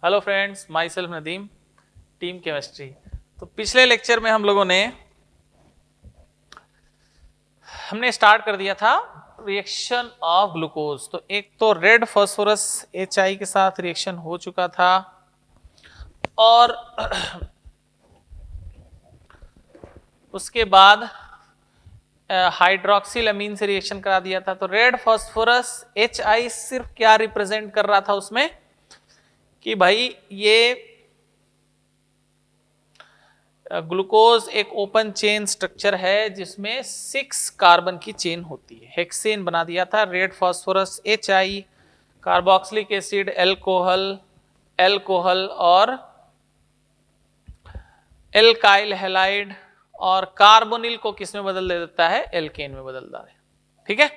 Hello friends, my self Nadeem, team chemistry. तो पिछले lecture में हमने स्टार्ट कर दिया था रिएक्शन ऑफ ग्लूकोज। तो एक तो रेड फास्फोरस HI के साथ रिएक्शन हो चुका था और उसके बाद हाइड्रोक्सिल अमीन से रिएक्शन करा दिया था। तो रेड फास्फोरस HI सिर्फ क्या रिप्रेजेंट कर रहा था उसमें कि भाई ये ग्लूकोज एक ओपन चेन स्ट्रक्चर है जिसमें 6 कार्बन की चेन होती है। हेक्सेन बना दिया था। Red phosphorus HI, carboxylic acid alcohol और एल्काइल हैलाइड और कार्बोनिल को किस में बदल दे देता है? एल्केन में बदल देता है। ठीक है,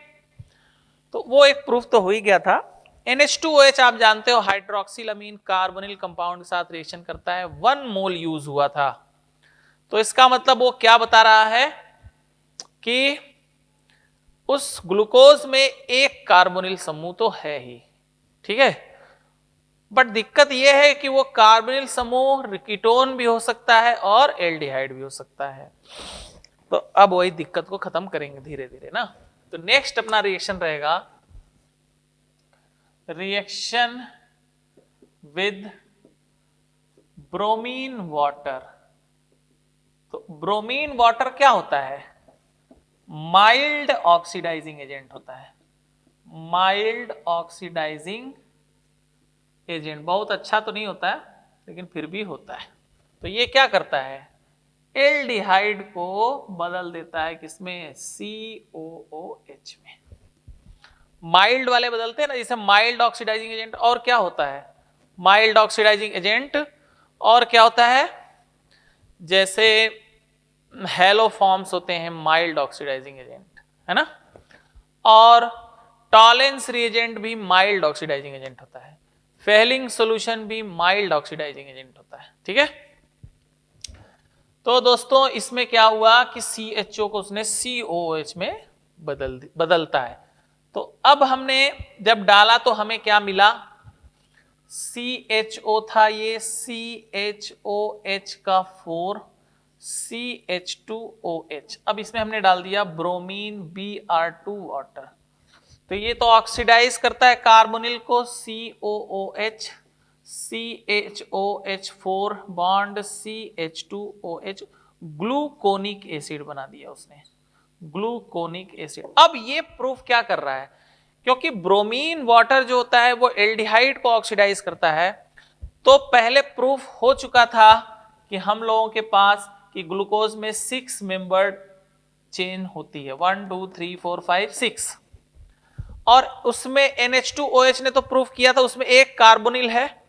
तो वो एक प्रूफ तो हो ही गया था। NH2OH आप जानते हो हाइड्रोक्सिल अमीन कार्बोनिल कंपाउंड के साथ रिएक्शन करता है। 1 मोल यूज हुआ था। तो इसका मतलब वो क्या बता रहा है कि उस ग्लूकोज में एक कार्बोनिल समूह तो है ही। ठीक है, बट दिक्कत यह है कि वो कार्बोनिल समूह कीटोन भी हो सकता है और एल्डिहाइड भी हो सकता है। तो अब वही दिक्कत को खत्म करेंगे धीरे धीरे ना। तो नेक्स्ट अपना रिएक्शन रहेगा रिएक्शन विद ब्रोमीन वाटर। तो ब्रोमीन वाटर क्या होता है? माइल्ड ऑक्सीडाइजिंग एजेंट होता है। माइल्ड ऑक्सीडाइजिंग एजेंट बहुत अच्छा तो नहीं होता है लेकिन फिर भी होता है। तो ये क्या करता है? एल्डिहाइड को बदल देता है किसमें? COOH में। माइल्ड वाले बदलते हैं ना, जैसे माइल्ड ऑक्सीडाइजिंग एजेंट। और क्या होता है माइल्ड ऑक्सीडाइजिंग एजेंट? और क्या होता है? जैसे हेलो फॉर्म्स होते हैं माइल्ड ऑक्सीडाइजिंग एजेंट, है ना। और टॉलेंस रिएजेंट भी माइल्ड ऑक्सीडाइजिंग एजेंट होता है। फेलिंग सॉल्यूशन भी माइल्ड ऑक्सीडाइजिंग एजेंट होता है। ठीक है, तो दोस्तों इसमें क्या हुआ कि CHO को उसने COOH में बदलता है। तो अब हमने जब डाला तो हमें क्या मिला? CHO था ये, CHOH का 4 CH2OH। अब इसमें हमने डाल दिया ब्रोमीन Br2 वाटर। तो ये तो ऑक्सीडाइज करता है कार्बोनिल को, COOH CHOH4 bond CH2OH, gluconic acid बना दिया उसने, ग्लूकोनिक एसिड। अब ये प्रूफ क्या कर रहा है? क्योंकि ब्रोमीन वाटर जो होता है वो एल्डिहाइड को ऑक्सीडाइज करता है। तो पहले प्रूफ हो चुका था कि हम लोगों के पास कि ग्लूकोज में 6 मेंबर्ड चेन होती है, 1 2 3 4 5 6। और उसमें NH2OH ने तो प्रूफ किया था उसमें एक कार्बोनिल है।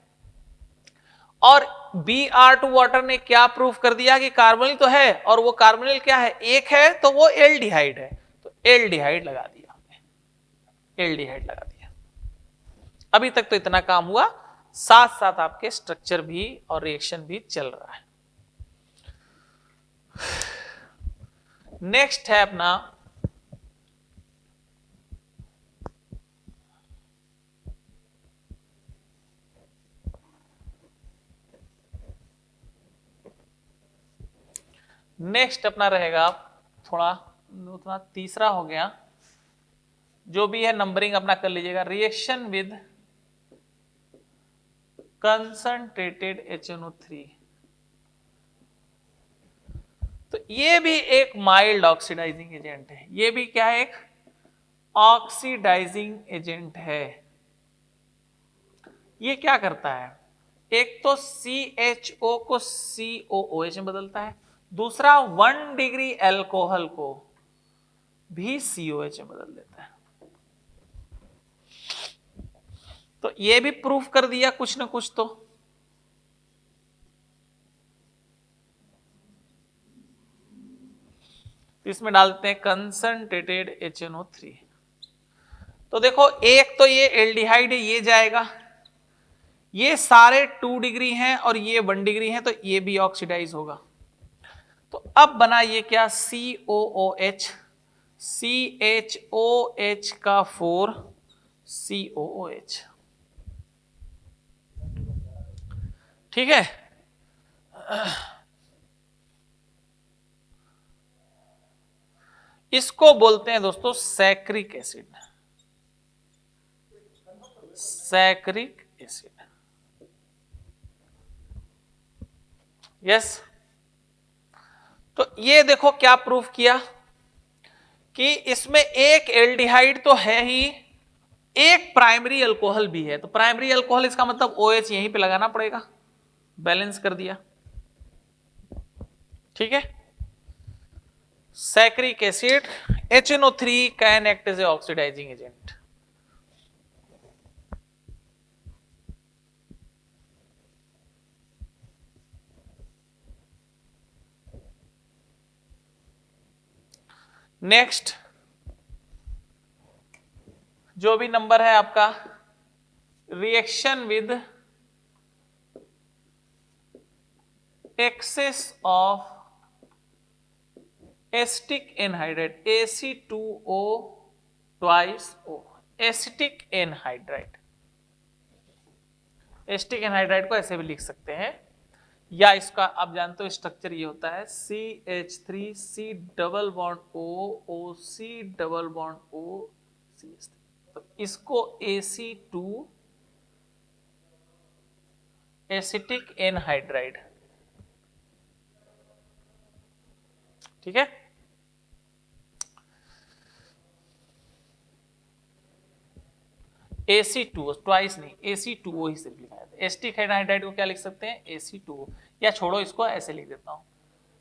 और Br2 वाटर ने क्या प्रूफ कर दिया कि कार्बोनिल तो है, और वो कार्बोनिल क्या है? एक है, तो वो एल्डिहाइड है। तो एल्डिहाइड लगा दिया हमने, एल्डिहाइड लगा दिया। अभी तक तो इतना काम हुआ, साथ साथ आपके स्ट्रक्चर भी और रिएक्शन भी चल रहा है। नेक्स्ट है अपना रहेगा थोड़ा उतना तीसरा हो गया, जो भी है नंबरिंग अपना कर लीजिएगा। Reaction with concentrated HNO3। तो ये भी एक माइल्ड ऑक्सीडाइजिंग एजेंट है। ये भी क्या है? एक ऑक्सीडाइजिंग एजेंट है। ये क्या करता है? एक तो CHO को COOH में बदलता है, दूसरा 1 डिग्री एल्कोहल को भी COH में बदल देता है। तो ये भी प्रूफ कर दिया कुछ ना कुछ तो। इसमें डालते हैं कंसंट्रेटेड HNO3। तो देखो एक तो ये एल्डिहाइड है, ये जाएगा, ये सारे 2 डिग्री हैं और ये 1 डिग्री हैं, तो ये भी ऑक्सीडाइज होगा। तो अब बना ये क्या? COOH, CHOH का 4 COOH। ठीक है। इसको बोलते हैं दोस्तों saccharic acid, saccharic acid. Yes. तो ये देखो क्या प्रूफ किया कि इसमें एक एल्डिहाइड तो है ही, एक प्राइमरी अल्कोहल भी है। तो प्राइमरी अल्कोहल इसका मतलब OH यहीं पे लगाना पड़ेगा, बैलेंस कर दिया। ठीक है। Saccharic acid HNO3 can act as a oxidizing agent. Next जो भी नंबर है आपका, reaction with excess of acetic anhydride AC2O twice O, acetic anhydride. Acetic anhydride को ऐसे भी लिख सकते हैं, या इसका आप जानते हो स्ट्रक्चर ये होता है CH3C double bond O C double bond O CH3। तो इसको AC2 एसिटिक एनहाइड्राइड। ठीक है। AC2 ट्वाइस नहीं, AC2O ही सिर्फ लिखा है। एसिटिक एनहाइड्राइड को क्या लिख सकते हैं, AC2O, या छोड़ो इसको ऐसे लिख देता हूं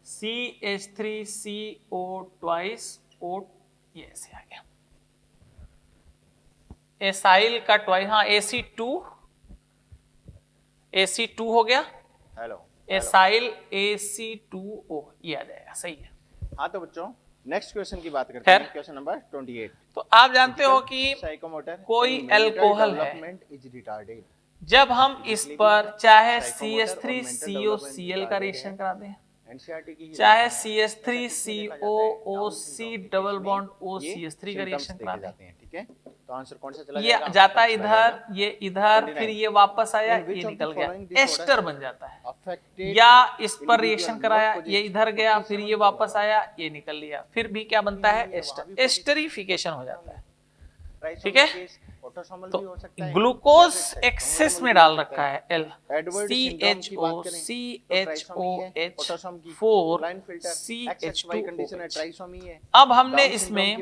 CH3CO ट्वाइस O, ये ऐसे आ गया। एसाइल का ट्वाइस, हाँ AC2 हो गया। हेलो, एसाइल AC2O, ये आ जाएगा, सही है। हाँ तो बच्चों नेक्स्ट क्वेश्चन की बात करते हैं, क्वेश्चन नंबर 28। तो आप जानते हो कि साइकोमोटर कोई अल्कोहल है, डेवलपमेंट इज रिटार्डेड। जब हम इस पर चाहे CH3COCl का रिएक्शन कराते हैं, एनसीईआरटी की चाहे CH3COOC डबल बॉन्ड OCH3 का रिएक्शन कराते हैं, ठीक है। तो आंसर कौन सा चला ये जाएगा? जाता है इधर, ये इधर, फिर ये वापस आया, ये निकल गया, एस्टर बन जाता है। या इस पर रिएक्शन कराया, ये इधर गया, फिर ये वापस आया, ये निकल लिया, फिर भी क्या बनता है, एस्टर, एस्टरिफिकेशन हो जाता है। ठीक है। तो ग्लूकोज एक्सेस में डाल रखा है L, CHO4CH2OH। अब हमने इसमें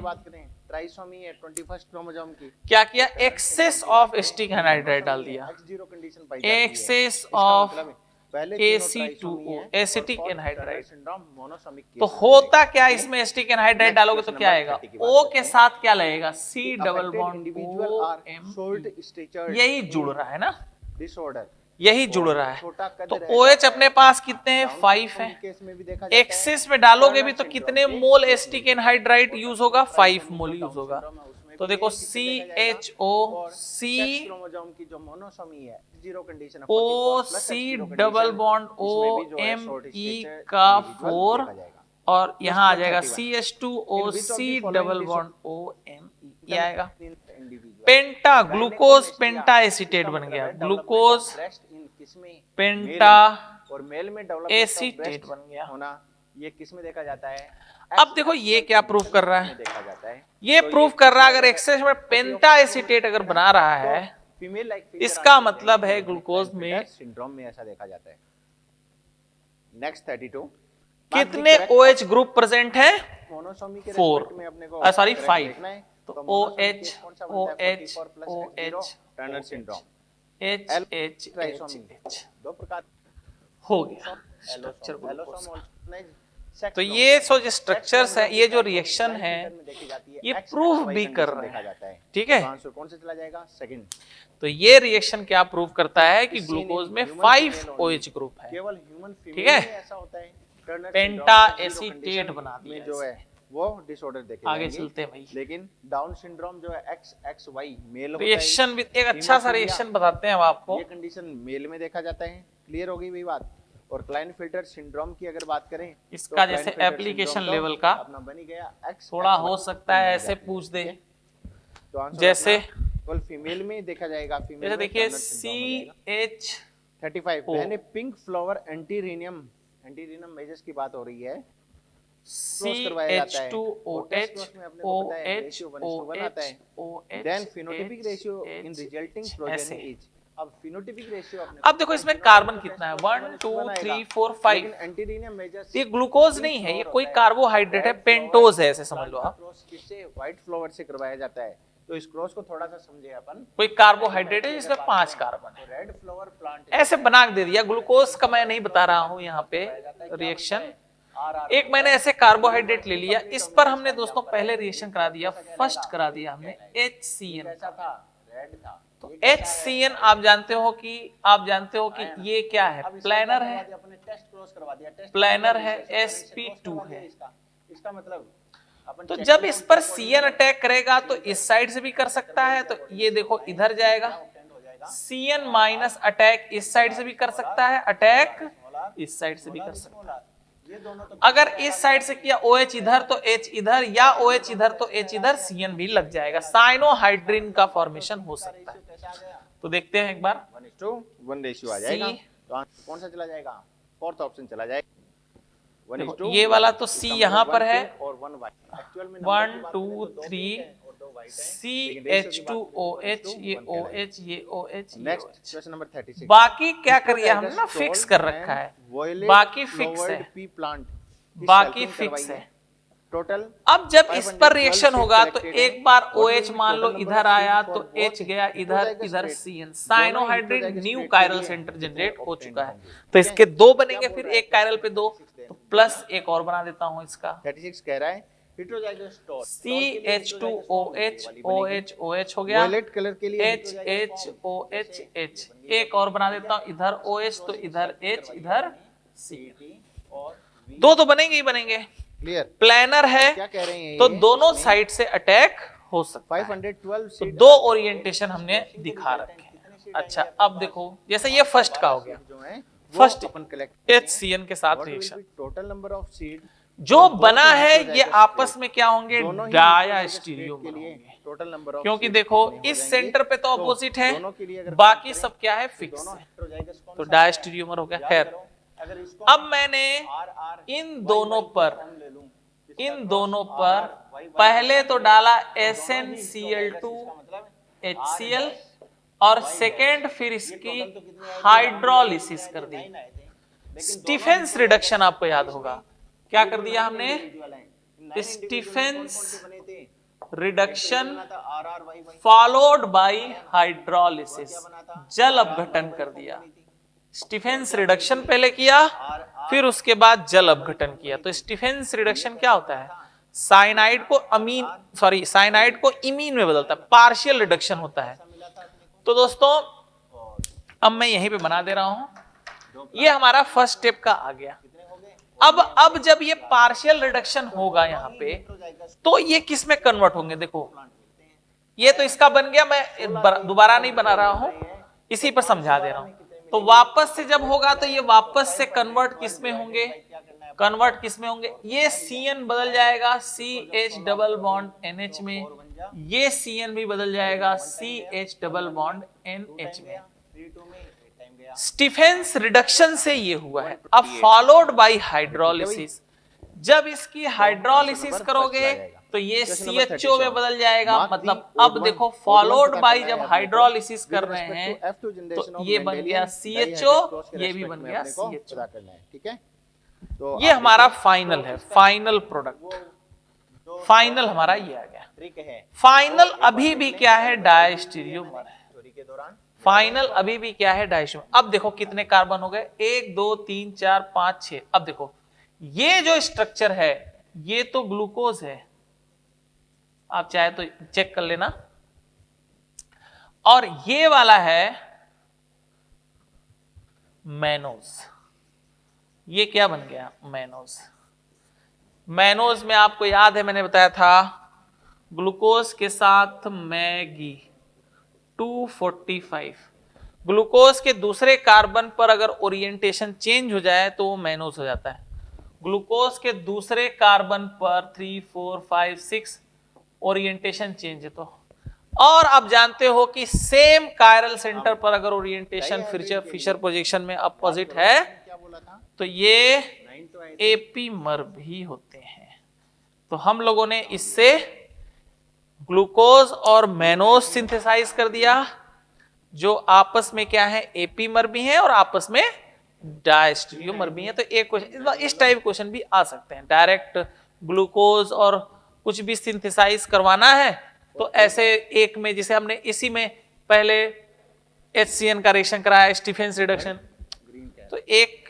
ट्राइसोमी है 21st क्रोमोसोम की, क्या किया, एक्सेस ऑफ एसिटिक एनहाइड्राइड डाल दिया, access of AC2O acetic anhydride. तो होता क्या इसमें, एसिटिक एनहाइड्राइड डालोगे तो क्या आएगा, O के साथ क्या लगेगा, C डबल बॉन्ड O, यही जुड़ रहा है ना, डिसऑर्डर यही जुड़ रहा है। तो OH अपने पास कितने हैं, 5 है। एक्सेस में डालोगे भी तो कितने मोल एसिटिक एनहाइड्राइड यूज होगा, 5 मोल यूज होगा। तो देखो CHOC OC double bond OMe का 4, और यहाँ आ जाएगा CH2OC डबल बॉन्ड OMe, ये आएगा। पेंटा ग्लूकोज पेंटा एसीटेट बन गया, ग्लूकोज पेंटा और मेल में एसीटेट बन गया होना, ये किस में देखा जाता है? अब देखो ये क्या प्रूफ कर रहा है, देखा जाता है, ये प्रूफ कर रहा है अगर एक्सेस में पेंटा एसीटेट अगर बना रहा है, फीमेल लाइक इसका मतलब है ग्लूकोज में सिंड्रोम में ऐसा देखा जाता है। नेक्स्ट 32, कितने OH ग्रुप प्रेजेंट है, मोनोसोमी के 4, में अपने को सॉरी 5। तो OH OH OH Turner syndrome, HH दो प्रकार हो गया स्ट्रक्चर ग्लूकोज का। तो ये जो स्ट्रक्चर्स है, ये जो रिएक्शन है, ये प्रूफ भी कर रहे हैं। ठीक है। आंसर कौन सा चला जाएगा, सेकंड। तो ये रिएक्शन क्या प्रूव करता है कि ग्लूकोज में 5 OH ग्रुप है। केवल ह्यूमन ठीक फीमेल है, में ऐसा होता है, टर्नर पेंटा एसीटेट बना दिया जो है वो डिसऑर्डर देखे आगे जाएंगे। चलते हैं भाई। लेकिन डाउन सिंड्रोम जो है XXY मेल होता है, रिएक्शन विद एक अच्छा सा रिएक्शन बताते हैं अब आपको, ये कंडीशन मेल में देखा जाता है। क्लियर हो गई भाई बात। और क्लाइनफिल्टर सिंड्रोम की अगर बात करें, इसका तो जैसे एप्लीकेशन लेवल का अपना बनी गया X थोड़ा हो सकता है ऐसे पूछ दे, तो आंसर जैसे केवल फीमेल में देखा जाएगा। फीमेल जैसे देखिए CH 35 O. मैंने पिंक फ्लावर एंटीरिनियम मेजर्स की बात हो रही है, क्रॉस करवाया जाता है। और टेस्ट क्रॉस में अपने को पता है रेशियो 1:1 आता है। Then phenotypic ratio in resulting progeny is, अब फिनोटाइपिक रेशियो अपने अब देखो इसमें कार्बन कितना है, 1 2 3 4 5, एंटीरिनियम मेजर्स ये ग्लूकोज नहीं है, ये कोई कार्बोहाइड्रेट है, पेंटोज है, ऐसे समझ लो आप। क्रॉस किससे, व्हाइट फ्लावर से करवाया जाता है। तो इस क्रॉस को थोड़ा सा समझे अपन। कोई कार्बोहाइड्रेट है जिसमें 5 कार्बन है, रेड फ्लावर प्लांट ऐसे बना के दे दिया। ग्लूकोज का मैं नहीं बता रहा हूं यहाँ पे रिएक्शन, एक मैंने ऐसे कार्बोहाइड्रेट ले लिया, इस पर हमने दोस्तों पहले रिएक्शन करा दिया, फर्स्ट करा दिया हमने HCN। कैसा था, रेड था। तो HCN आप जानते हो कि ये क्या है, प्लानर है, अपने टेस्ट क्रॉस करवा दिया, टेस्ट प्लानर है, sp2 है। इसका मतलब अपन तो जब इस पर CN अटैक करेगा तो इस साइड से भी कर सकता है, तो ये देखो इधर जाएगा, CN माइनस अटैक इस साइड से भी कर सकता है, अटैक इस साइड से भी कर सकता है। ये दोनों तो अगर इस साइड से किया OH इधर तो H इधर, या OH इधर तो H इधर, CN भी लग जाएगा, साइनोहाइड्रिन का फॉर्मेशन हो सकता है। कैसा आ गया, तो देखते हैं एक बार, 1:1 रेशियो आ जाएगा। तो कौन सा चला जाएगा, फोर्थ ऑप्शन चला जाएगा। देखो, ये वाला तो C यहाँ पर है, और 1 y एक्चुअल में 1 2 3 CH2OH, ये OH, ये OH, नेक्स्ट क्वेश्चन नंबर 36। बाकी क्या करिए हमने ना फिक्स कर रखा है, बाकी फिक्स है, पी प्लांट बाकी फिक्स है। टोटल। अब जब इस पर रिएक्शन होगा तो एक बार OH मान लो इधर आया तो H गया इधर, इधर CN, cyanohydrin new chiral centre generate हो चुका है। तो इसके 2 बनेंगे, फिर एक कायरल पे 2, तो प्लस एक और बना देता हूं इसका, 36 कह रहा है हेटेरोजाइगस टोर, CH2OH, OH OH हो गया, वायलेट कलर के लिए HHOH H, एक और बना देता हूं इधर OH, तो इधर H इधर C, और 2 तो बनेंगे ही बनेंगे। क्लियर, प्लानर है क्या कह रहे हैं तो ये? दोनों साइड से अटैक हो सकता है। 512 तो 2 ओरिएंटेशन हमने दिखा रखे। अच्छा अब देखो, जैसे ये फर्स्ट का हो गया, जो है फर्स्ट अपन कलेक्ट HCN के साथ reaction, total number of seed जो बना है ये आपस में क्या होंगे, डाया स्टीरियो के लिए होंगे, टोटल नंबर ऑफ, क्योंकि देखो इस सेंटर पे तो अपोजिट है, दोनों के लिए अगर बाकी सब क्या है, फिक्स है, हेटेरोजाइगस कौन तो सा डाया स्टीरियोमर हो गया। खैर अगर इसको अब मैंने इन दोनों पर ले लूं, पहले तो डाला SnCl2 HCl और सेकेंड फिर इसकी हाइड्रोलिसिस कर दी। स्टीफेंस रिडक्शन आपको याद होगा, क्या कर दिया हमने, Stephen's reduction followed by hydrolysis, जल अपघटन कर दिया। स्टीफेंस रिडक्शन पहले किया, फिर उसके बाद जल अपघटन किया। तो स्टीफेंस रिडक्शन क्या होता है, साइनाइड को इमीन में बदलता है, पार्शियल रिडक्शन होता है। तो दोस्तों अब मैं यहीं पे बना दे रहा हूं, ये हमारा फर्स्ट स्टेप का आ गया। अब जब ये पार्शियल रिडक्शन होगा यहाँ पे, तो ये किस में कन्वर्ट होंगे, देखो ये तो इसका बन गया, मैं दोबारा नहीं बना रहा हूं, इसी पर समझा दे रहा हूं। तो वापस से जब होगा तो ये वापस से कन्वर्ट किस में होंगे, ये CN बदल जाएगा CH डबल बॉन्ड NH में, ये CN भी बदल जाएगा CH डबल बॉन्ड NH में। स्टीफेंस रिडक्शन से ये हुआ है। अब फॉलोड बाय हाइड्रोलिसिस, जब इसकी हाइड्रोलिसिस करोगे तो ये CHO में बदल जाएगा। मतलब अब देखो फॉलोड बाय जब हाइड्रोलिसिस कर रहे हैं तो ये बन गया CHO, ये भी बन गया CHO। ठीक है, तो ये हमारा फाइनल है, फाइनल प्रोडक्ट, फाइनल हमारा ये आ गया। ट्रिक है, फाइनल अभी भी क्या है, डायस्टीरियोमर है। चोरी के दौरान फाइनल अभी भी क्या है, डायस्टीरियोमर। अब देखो कितने कार्बन हो गए, 1 2 3 4 5 6। अब देखो ये जो स्ट्रक्चर है ये तो ग्लूकोज है, आप चाहे तो चेक कर लेना, और ये वाला है मैनोज। ये क्या बन गया, मैनोज। मैनोज में आपको याद है मैंने बताया था ग्लूकोज के साथ मैगी 245, ग्लूकोज के दूसरे कार्बन पर अगर ओरिएंटेशन चेंज हो जाए तो वो मैनोज हो जाता है। ग्लूकोज के दूसरे कार्बन पर 3 4 5 6 ओरिएंटेशन चेंज है तो और आप जानते हो कि सेम कायरल सेंटर पर अगर ओरिएंटेशन फिशर प्रोजेक्शन में अपोजिट है क्या बोला था? तो ये 9 तो आए थे। एपीमर भी होते हैं। तो हम लोगों ने इससे ग्लूकोज और मैनोज सिंथेसाइज कर दिया, जो आपस में क्या है, एपीमर भी है और आपस में डायस्टीरियोमर भी है। तो एक क्वेश्चन इस टाइप क्वेश्चन भी आ सकते हैं, डायरेक्ट ग्लूकोज और कुछ भी सिंथेसाइज करवाना है तो ऐसे एक में, जैसे हमने इसी में पहले HCN का रिएक्शन कराया, स्टीफेंस रिडक्शन, तो एक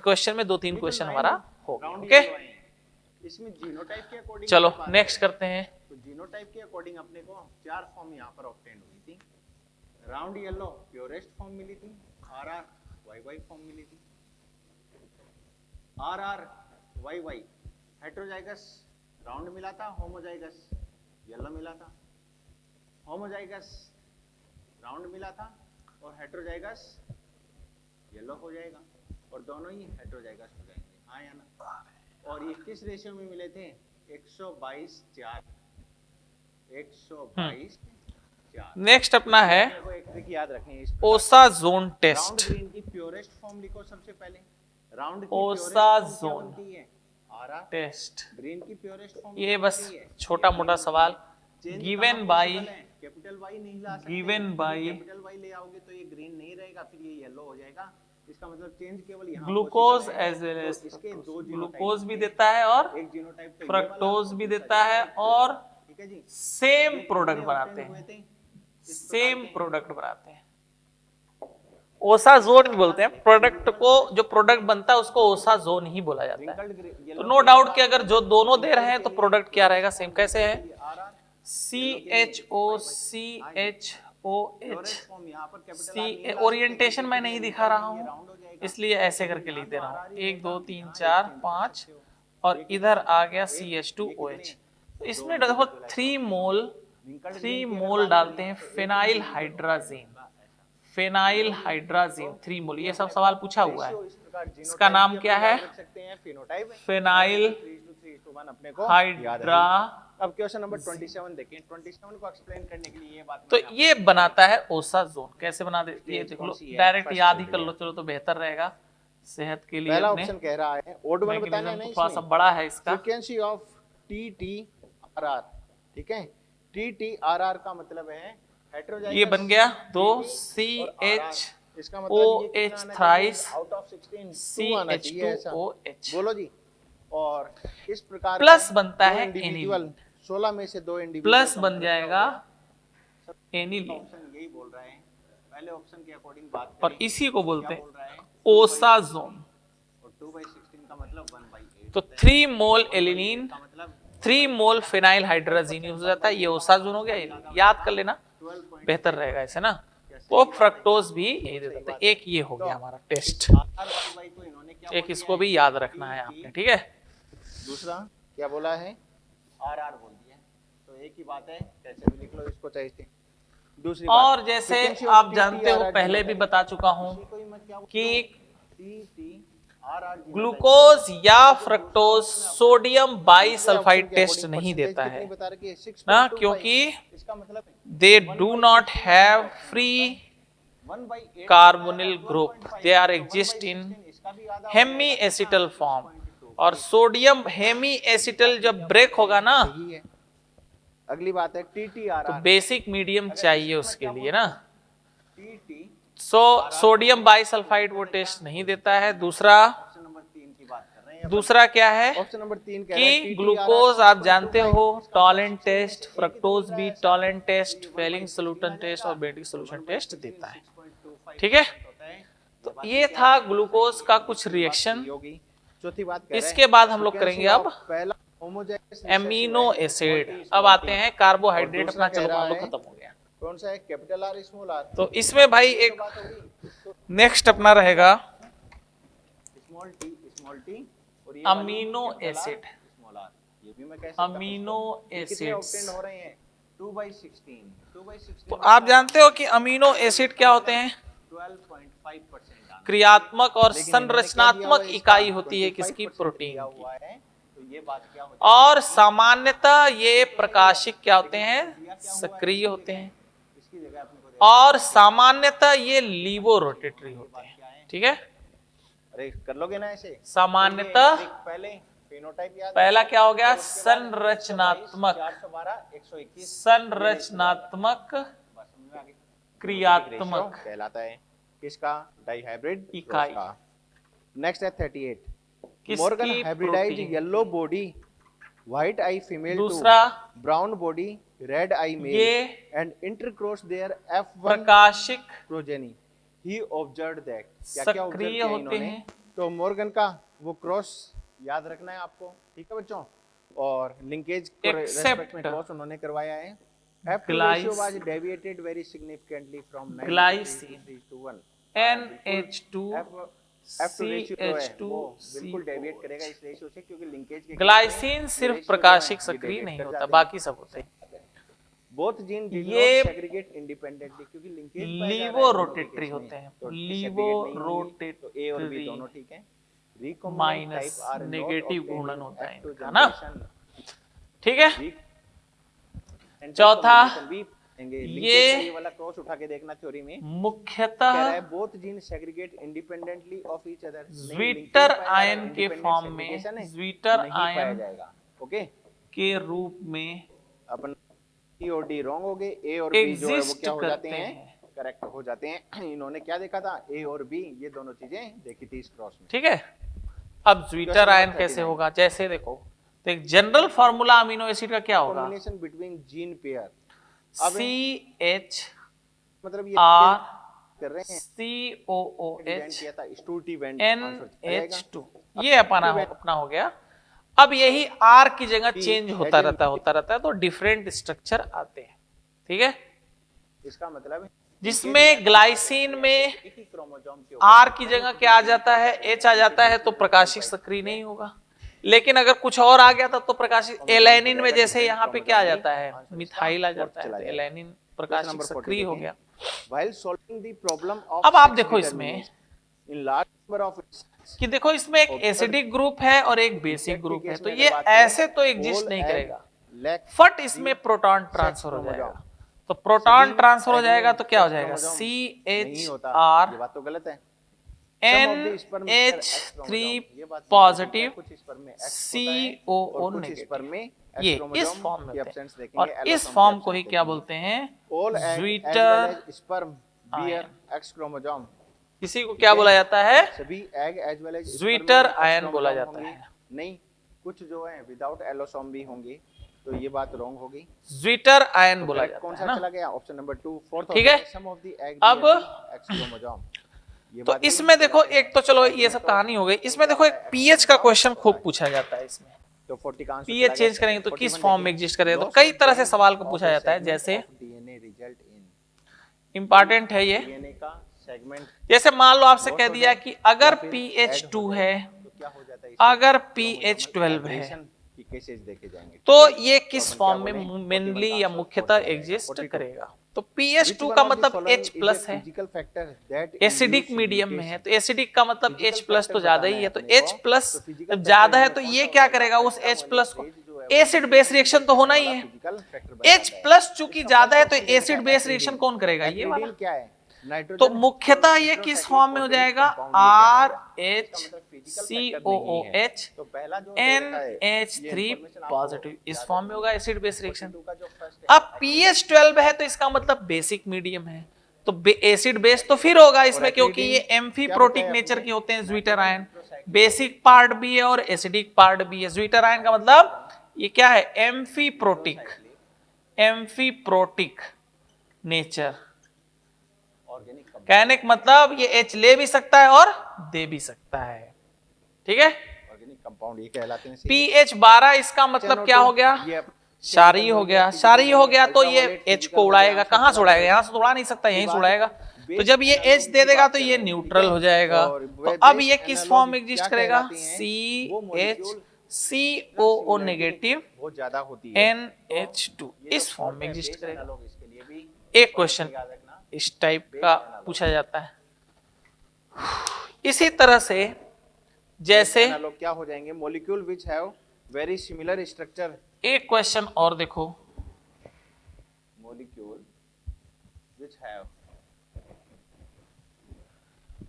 क्वेश्चन में 2-3 क्वेश्चन हमारा हो गया। ओके, इसमें जीनोटाइप के अकॉर्डिंग चलो नेक्स्ट करते हैं। तो जीनोटाइप के अकॉर्डिंग अपने को 4 फॉर्म यहाँ पर ऑब्टेन हुई थी। राउंड येलो प्योरेस्ट फॉर्म मिली थी, RR YY फॉर्म मिली थी, RR YY हेटेरोजाइगस राउंड मिला था, होमोजाइगस येलो मिला था, होमोजाइगस राउंड मिला था और हेटेरोजाइगस येलो हो जाएगा और दोनों ही हेटेरोजाइगस हो जाएंगे, हाँ या ना? और ये किस रेशियो में मिले थे? 122:4। 122:4। नेक्स्ट अपना है देखो एक ट्रिक याद रखनी है, ओसाजोन राउंड टेस्ट। ग्रीन की प्योरेस्ट फॉर्म लिखो सबसे पहले। राउंड की ओसाजोन RR टेस्ट, ग्रीन की प्योरेस्ट फॉर्म ये बस छोटा मोटा सवाल गिवन बाय कैपिटल वाई नहीं ला सकते, गिवन बाय कैपिटल वाई ले आओगे तो ये ग्रीन नहीं रहेगा, फिर ये येलो हो जाएगा। इसका मतलब चेंज केवल यहाँ ग्लूकोज possible है। एज वेल एज तो इसके दो ग्लूकोज भी देता है और एक जीनोटाइप तो ये फ्रक्टोज वाला, भी देता है और ठीक है जी, सेम प्रोडक्ट कितने बनाते obtain हुए हैं, थे? सेम प्रोडक्ट बनाते हैं। ओसाजोन भी बोलते हैं प्रोडक्ट को, जो प्रोडक्ट बनता है उसको ओसाजोन ही बोला जाता है। तो नो डाउट कि अगर जो दोनों दे रहे हैं तो प्रोडक्ट क्या रहेगा, सेम। कैसे है? CHOCHOH C। ओरिएंटेशन मैं नहीं दिखा रहा हूँ इसलिए ऐसे करके लिख दे रहा हूँ, 1 2 3 4 5 और इधर आ गया CH2OH। तो इसमें देखो 3 मोल डालते हैं फेनाइल हाइड्राजीन, फेनाइल हाइड्राजीन 3 मोल। ये सब सवाल पूछा हुआ है, इसका नाम क्या है? Phenyl hydra. अब क्वेश्चन नंबर 27 देखें। 27 को एक्सप्लेन करने के लिए ये बात तो ये बनाता है ओसाजोन। कैसे बना दे, ये देख लो, डायरेक्ट याद ही कर लो, चलो तो बेहतर रहेगा सेहत के लिए। पहला ऑप्शन कह रहा है ओड वन बताना है ना, थोड़ा सा बड़ा है इसका, फ्रीक्वेंसी ऑफ TTRR, ठीक है। TTRR का मतलब है हेटेरोजाइगस। ये बन गया 2CH इसका मतलब ये OH थ्राइस आउट ऑफ 16 2 आना चाहिए ऐसा। CH2OH बोलो जी। और इस प्रकार प्लस बनता है इंडिविजुअल, 16 में से 2 इंडिविजुअल प्लस बन जाएगा एनिलीन। ऑप्शन यही बोल रहा है, पहले ऑप्शन के अकॉर्डिंग बात करें और इसी को बोलते बोल रहा है हैं ओसाजोन। और 2/16 का मतलब 1/8। तो 3 मोल एलिनीन, का मतलब 3 मोल फेनाइल हाइड्राजीन हो जाता है, ये ओसाजोन हो गया। याद कर लेना, बेहतर रहेगा ऐसे ना। तो फ्रक्टोज भी यही दे देता है। एक ये हो गया हमारा टेस्ट, RY को इन्होंने क्या एक इसको भी याद रखना है आपने, ठीक है। दूसरा क्या बोला है? RR बोल दिया। तो एक ही बात है, कैसे भी लिख लो इसको चाहिए। दूसरी और जैसे आप जानते हो, पहले भी बता चुका हूं कि ग्लूकोज या फ्रक्टोज सोडियम बाइसल्फाइड टेस्ट नहीं देता है ना, क्योंकि they do not have free carbonyl group, they are exist in hemi acetal form. और सोडियम हेमी एसिटल जब ब्रेक होगा ना, अगली बात है TTRR, तो बेसिक मीडियम चाहिए उसके लिए ना। सोडियम बाइसल्फाइड वो टेस्ट नहीं देता है। दूसरा क्या है ऑप्शन नंबर 3 कि ग्लूकोज आप जानते हो टॉलेंट टेस्ट, फ्रक्टोज भी Tollens test, Fehling solution test और बेटिक सोल्यूशन टेस्ट देता है, ठीक है। तो ये था ग्लूकोज का कुछ रिएक्शन। चौथी बात इसके बाद हम लोग करेंगे अब पहला होमोजाइगस एमिनो एसिड। अब आते हैं कार्बोहाइड्रेट, अपना चलो मान लो खत्म हो गया। कौन सा है? Capital R small r। तो इसमें भाई एक नेक्स्ट अपना रहेगा स्मॉल t और ये अमीनो एसिड। Small r। ये भी मैं कह सकता हूं। अमीनो कितने एसिड्स ऑक्टेन हो रहे हैं? 2/16 तो आप जानते हो कि अमीनो एसिड क्या होते हैं? 12.5% क्रियात्मक और संरचनात्मक इकाई होती है किसकी? प्रोटीन की। ये बात क्या होती है, और सामान्यतः ये प्रकाशिक क्या होते हैं, सक्रिय होते हैं, इसकी जगह अपने को और सामान्यतः ये लीवो रोटेटरी होते हैं। ठीक है, अरे कर लोगे ना ऐसे, सामान्यतः पहले फेनोटाइप याद, पहला क्या हो गया, संरचनात्मक, 412 121 संरचनात्मक क्रियात्मक कहलाता है किसका, डाइहाइब्रिड इकाई। नेक्स्ट है 38, किसकी, Morgan hybridized protein. Yellow body white eye female to दूसरा brown body red eye male ये एंड इंटरक्रॉस देयर F1 प्रकाशिक प्रोजेनी, ही ऑब्जर्व्ड दैट, क्या सक्रिय ऑब्जर्व किया होते इन्होंने, हैं। तो मॉर्गन का वो क्रॉस याद रखना है आपको, ठीक है बच्चों, और लिंकेज को रेस्पेक्ट में क्रॉस उन्होंने करवाया है। F2 ratio was deviated very significantly from 93 to 1। NH2 F2 ratio जो है CH2 वो बिल्कुल डेविएट करेगा इस रेशियो से, क्योंकि लिंकेज के ग्लाइसिन सिर्फ प्रकाशिक सक्रिय नहीं होता, बाकी सब होते हैं। बोथ जीन डिड ये नॉट सेग्रीगेट इंडिपेंडेंटली, क्योंकि लिंकेज लीवो रोटेटरी होते हैं, तो लीवो तो ए और बी रोटेटरी दोनों ठीक है, recombinant minus type or negative घूर्णन होता है इनका ना, ठीक है। चौथा, ये वाला क्रॉस उठा के देखना थ्योरी में, मुख्यतः कह रहा है both gene segregate independently of each other, zwitter ion के फॉर्म में, ज्विटर पाया आयन जाएगा, ओके, के रूप में अपन E और D रॉन्ग हो गए, A और B जो है वो एग्जिस्ट क्या हो जाते करते हैं, हैं। करेक्ट हो जाते हैं। इन्होंने क्या देखा था, A और B ये दोनों चीजें देखी थी इस क्रॉस में। ठीक है, अब ज्विटर आयन कैसे होगा, जैसे देखो, तो एक जनरल फार्मूला अमीनो एसिड का क्या होगा, combination between gene pair, CH मतलब ये R कर रहे हैं, COOH किया था स्टूटी वेंट NH2, ये अपना हो गया। अब यही R की जगह चेंज होता रहता है, तो डिफरेंट स्ट्रक्चर आते हैं। ठीक है, इसका मतलब है जिसमें ग्लाइसिन में एक ही क्रोमोसोम के R की जगह क्या आ जाता है, H आ जाता है, तो प्रकाशिक सक्रिय नहीं होगा। लेकिन अगर कुछ और आ गया था तो प्रकाशिक, एलानिन में जैसे यहाँ पे क्या आ जाता है, मिथाइल आ जाता है, तो एलानिन प्रकाशिक सक्रिय हो गया। while solving the problem of अब आप sex देखो इसमें determination in large number of कि देखो इसमें एक एसिडिक ग्रुप है और एक बेसिक ग्रुप है, तो ये ऐसे तो एग्जिस्ट नहीं करेगा, फट इसमें प्रोटॉन ट्रांसफर हो जाएगा। तो प्रोटॉन ट्रांसफर हो जाएगा तो क्या हो जाएगा, CHR ये बात तो गलत है, NH3 पॉजिटिव COO नेगेटिव, ये इस फॉर्म में होते हैं। और इस फॉर्म को ही क्या बोलते हैं, zwitter sperm bear X chromosome, इसी को क्या बोला जाता है, सभी egg as well as zwitterion बोला जाता है। नहीं, कुछ जो है विदाउट एलोसोम भी होंगे, तो ये बात रॉन्ग होगी, ज्विटर आयन बोला जाता कौन है सा ना। चला गया, ऑप्शन नंबर 2 फोर्थ, ठीक है, सम ऑफ द एग अब एक्स क्रोमोसोम। तो इसमें देखो, एक तो चलो ये सब कहानी हो गई, इसमें देखो एक पीएच का क्वेश्चन खूब पूछा जाता है इसमें, तो 40 का आंसर पीएच चेंज करेंगे तो किस फॉर्म में एग्जिस्ट करेगा, तो कई तरह से सवाल को पूछा जाता है। जैसे डीएनए रिजल्ट इन इंपॉर्टेंट है ये, डीएनए का सेगमेंट, जैसे मान लो आपसे कह दिया कि अगर pH2 है, तो क्या हो जाता है, अगर pH12 है, की केसेस देखे जाएंगे, तो ये किस फॉर्म में मेनली या मुख्यतः एग्जिस्ट करेगा। तो pH2 का मतलब H प्लस है, physical factor that acidic medium में है, तो एसिडिक का मतलब H प्लस तो ज्यादा ही है, तो H प्लस जब ज्यादा है तो ये क्या करेगा, उस H प्लस को, एसिड बेस रिएक्शन तो होना ही है, H प्लस चूंकि ज्यादा है तो एसिड बेस रिएक्शन कौन करेगा, ये वाला। क्या है, तो मुख्यतः ये किस फॉर्म में हो जाएगा, RHCOOH तो पहला जो NH3 पॉजिटिव, इस फॉर्म में होगा एसिड बेस रिएक्शन। अब pH12 है तो इसका मतलब बेसिक मीडियम है, तो एसिड बेस तो फिर होगा इसमें, क्योंकि ये एम्फीप्रोटिक नेचर के होते हैं ज्विटर आयन, बेसिक पार्ट भी है और एसिडिक पार्ट भी है। ज्विटर आयन का मतलब ये क्या है, एम्फीप्रोटिक नेचर, कैनिक मतलब ये H ले भी सकता है और दे भी सकता है। ठीक है, ऑर्गेनिक कंपाउंड ये कहलाते हैं। pH 12 इसका मतलब क्या हो गया, क्षारीय हो गया। क्षारीय हो गया तो ये H को उड़ाएगा, कहां से उड़ाएगा, यहां से तो उड़ा नहीं सकता, यहीं से उड़ाएगा। तो जब ये H दे देगा तो ये न्यूट्रल हो जाएगा। तो अब ये किस फॉर्म में एग्जिस्ट करेगा, CHCOO नेगेटिव बहुत ज्यादा होती है, NH2 इस फॉर्म में एग्जिस्ट करेगा। एक क्वेश्चन इस टाइप का पूछा जाता है। इसी तरह से जैसे लोग क्या हो जाएंगे, molecule which have very similar structure एक क्वेश्चन और देखो, molecule which have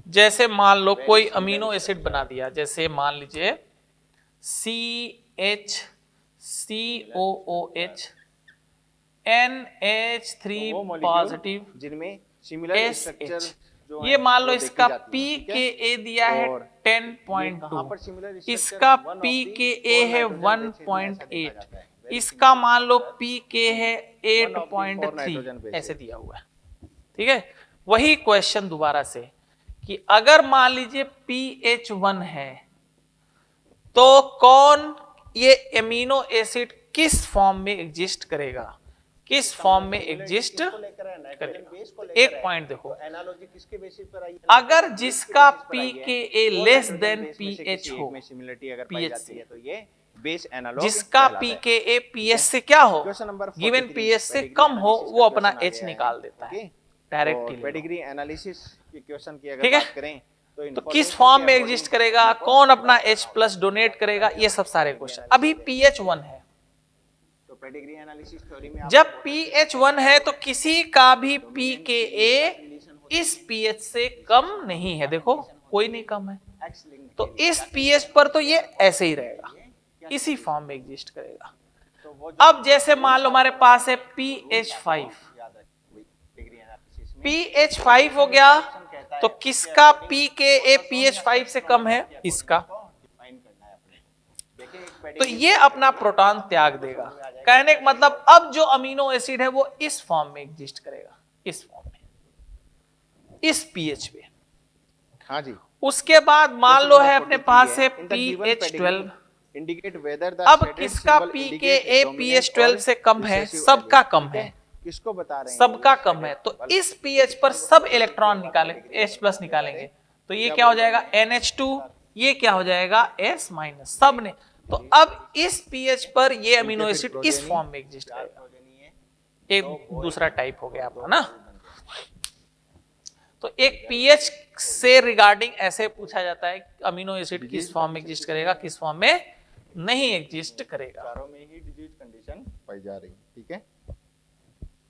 जैसे मान लो कोई अमीनो एसिड बना दिया, जैसे मान लीजिए CH3COOH NH3 वो molecule पॉजिटिव जिनमें सिमिलर स्ट्रक्चर SH, जो ये है, मान लो वो देखी इसका जाती है, ठीक है? pKa दिया है और 10.2, इसका pKa है 1.8, इसका मान लो pK है 8.3, ऐसे दिया हुआ है, ठीक है। वही क्वेश्चन दोबारा से कि अगर मान लीजिए pH 1 है तो कौन ये एमिनो एसिड किस फॉर्म में एग्जिस्ट करेगा, किस फॉर्म में एग्जिस्ट करेगा। एक पॉइंट देखो, एनालॉजी किसके बेसिस पर आई है? अगर जिसका pKa लेस देन pH हो, सिमिलरिटी अगर पाई pH जाती से, है तो ये बेस एनालॉग जिसका pKa pH से क्या हो, क्वेश्चन नंबर गिवन pH से कम हो, वो अपना H निकाल देता है डायरेक्टली। पेडिग्री एनालिसिस के क्वेश्चन की ठीक अगर है, बात करें तो किस फॉर्म में एग्जिस्ट करेगा, कौन अपना H प्लस डोनेट करेगा, ये सब सारे क्वेश्चन। अभी pH 1 है, तो पेडिग्री एनालिसिस थ्योरी में जब pH 1 है तो किसी का भी pKa इस pH से कम नहीं है, देखो कोई नहीं कम है, तो इस pH पर तो ये ऐसे ही रहेगा, इसी फॉर्म में एग्जिस्ट करेगा। अब जैसे मान लो हमारे पास है pH 5, pH 5 हो गया तो किसका pKa pH 5 से कम है, इसका, तो ये अपना प्रोटॉन त्याग देगा। कहने का मतलब अब जो अमीनो एसिड है वो इस फॉर्म में एग्जिस्ट करेगा, इस फॉर्म में, इस pH पे। हाँ जी। उसके बाद मान लो है अपने पास है pH 12, इंडिकेट वेदर द अब किसका pKa pH 12 से कम है, सबका कम है, किसको बता रहे हैं, सबका कम है, तो इस pH पर सब इलेक्ट्रॉन निकालेंगे, H प्लस निकालेंगे, तो ये क्या हो जाएगा NH2, ये क्या हो जाएगा S माइनस, सब ने। तो अब इस pH पर ये अमीनो एसिड इस फॉर्म में एग्जिस्ट करेगा, एक दूसरा टाइप हो गया आपका ना। तो एक pH से रिगार्डिंग ऐसे पूछा जाता है अमीनो एसिड किस फॉर्म में एग्जिस्ट करेगा, किस फॉर्म में नहीं एग्जिस्ट करेगा। चारों में ही डिजीज कंडीशन पाई जा रही, ठीक है।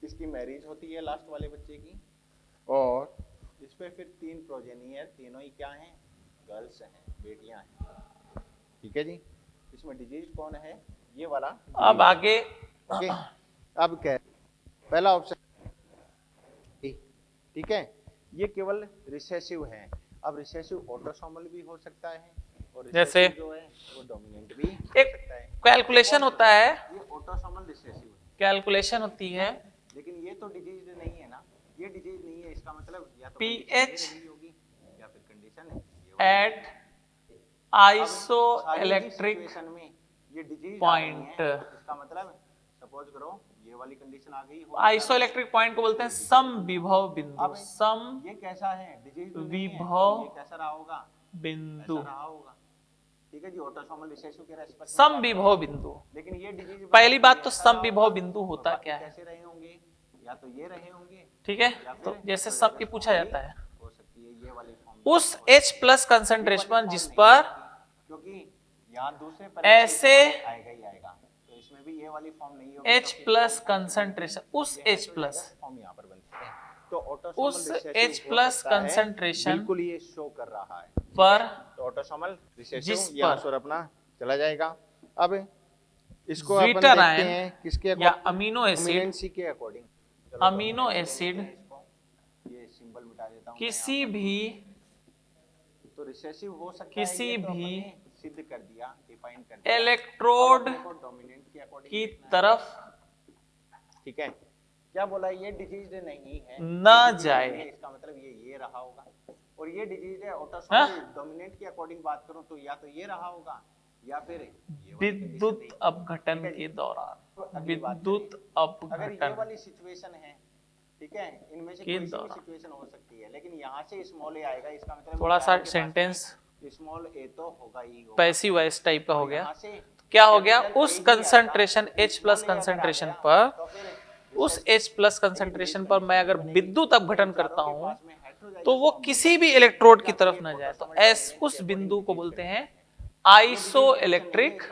इसकी मैरिज होती है लास्ट वाले बच्चे की, और इस पे फिर 3 प्रोजेनी है, तीनों ही क्या हैं, गर्ल्स हैं, बेटियां हैं, ठीक है जी। इसमें डिजीज कौन है, ये वाला। अब आगे ओके, अब क्या, पहला ऑप्शन, ठीक है, ये केवल रिसेसिव है। अब रिसेसिव ऑटोसोमल भी हो सकता है, और जैसे जो है वो डोमिनेंट भी एक कैलकुलेशन होता है, ये ऑटोसोमल रिसेसिव है, कैलकुलेशन होती है, लेकिन ये तो डिजीज नहीं है ना, ये डिजीज नहीं है, इसका मतलब या तो pH होगी या फिर कंडीशन है एट आइसो इलेक्ट्रिक में ये डिजीज पॉइंट, इसका मतलब सपोज करो ये वाली कंडीशन आ गई, आइसो इलेक्ट्रिक पॉइंट को बोलते हैं सम विभव बिंदु, सम ये कैसा है, डिजीज विभव ये कैसा रहा होगा, बिंदु, रहा होगा, ठीक है जी। ऑटोसोमल रिसेसिव के रेस्पेक्ट सम विभव बिंदु, लेकिन ये डिजीज पहली बात तो सम विभव बिंदु होता क्या है, कैसे रहे होंगे, या तो ये रहे होंगे, ठीक है। तो जैसे सब की पूछा जाता है, हो सकती है ये वाली फॉर्म, उस H प्लस कंसंट्रेशन जिस पर क्योंकि यहाँ दूसरे पर ऐसे आएगा ही आएगा, तो इसमें भी ये वाली फॉर्म नहीं होगी, H प्लस कंसंट्रेशन, उस H प्लस फॉर्म यहाँ पर बनती है, तो उस H प्लस कंसंट्रेशन बिल्कुल ये शो कर रहा है पर, तो ऑटोसोमल जिस रिसेसिव पर आंसर अपना चला जाएगा। अब इसको अपन Zwitter देखते ion हैं किसके या अमीनो एसिड, डोमिनेंसी के अकॉर्डिंग, अमीनो एसिड ये सिंबल मिटा देता हूं किसी भी, तो रिसेसिव हो सकता किसी है, ये तो भी अपने सिद्ध कर दिया, डिफाइन कर दिया इलेक्ट्रोड डोमिनेंट के अकॉर्डिंग की तरफ, ठीक है। क्या बोला, ये डिजीज नहीं है, न जाए, इसका मतलब ये रहा होगा, और ये डिजीज है ऑटोसोमल डोमिनेंट के अकॉर्डिंग बात करूं तो या तो ये रहा होगा या फिर विद्युत अपघटन के दौरान, विद्युत अगर ये अपघटन वाली सिचुएशन है, ठीक है, इनमें से कोई भी सिचुएशन हो सकती है, लेकिन यहाँ से स्मॉल ए आएगा, इसका मतलब थोड़ा सा सेंटेंस स्मॉल ए तो होगा ही होगा, पैसिव वॉइस टाइप का हो गया। यहाँ से क्या हो गया, उस कंसंट्रेशन H प्लस कंसंट्रेशन पर, तो फिर उस H प्लस कंसंट्रेशन पर मैं अगर विद्युत अपघटन करता हूं तो वो किसी भी इलेक्ट्रोड की तरफ न जाए, तो एस उस बिंदु को बोलते हैं आइसो इलेक्ट्रिक